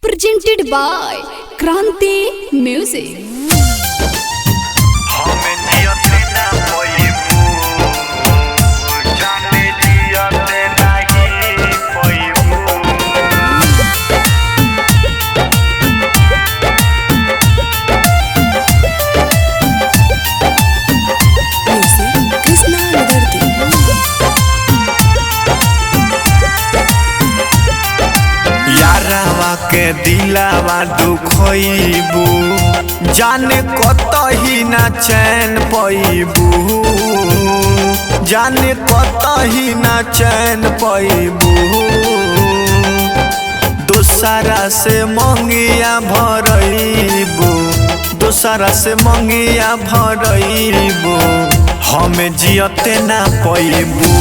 presented by Kranti Music. के दिलावा दुखइबू जाने कतही ना चैन पैबू जाने कतही ना चैन पैबू दोसरा से मंगिया भरइबू दोसरा से मंगिया भरइबू हमें जियते ना पैबू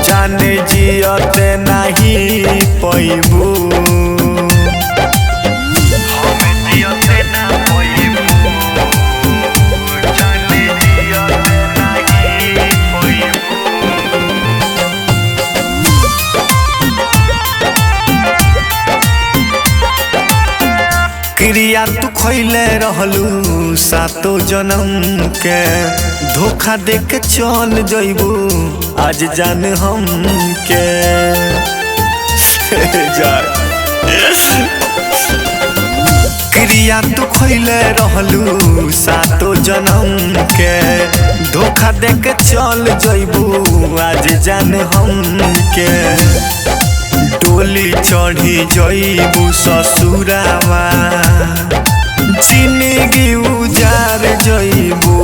जाने जियते नहीं पैबू क्रिया तू खैले रहलू सातो जन्म के धोखा दे के चल जइबू आज जान हम के क्रिया तू खैले रहलू सातो जन्म के धोखा दे के चल जइबू आज जान हम के डोली चढ़ी जइबू ससुरावा जिंदगी उजार जइबू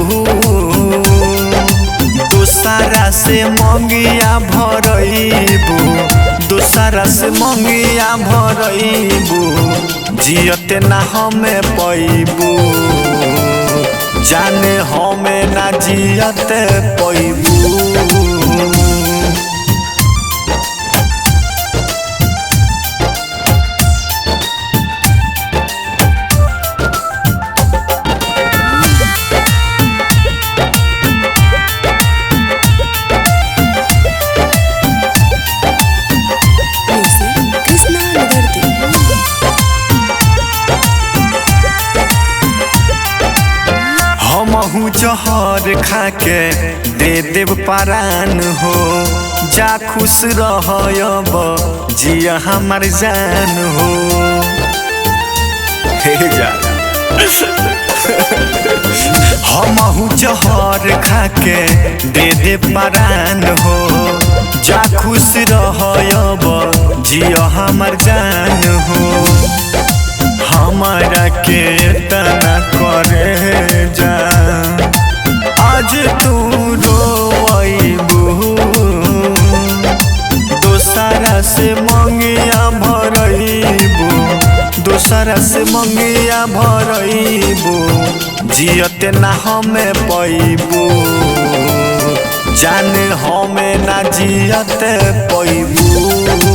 दोसरा से मंगिया भरइबू दोसरा से मंगिया भरइबू जियते ना हमें पैबू जाने हमें ना जियते पैबू हमहू जहर खाके दे देव परान हो जा खुश रहब जिया हमार जान हो हे जा हमहू जहर खाके दे देव परान हो जा खुश रहब जिया हमार जान हो हमारा के तना करे जा आज तू रोइबू दोसरा से मंगिया भरइबू दोसरा से मंगिया भरइबू जियते ना हमें पैबू जाने हमें ना जियते पैबू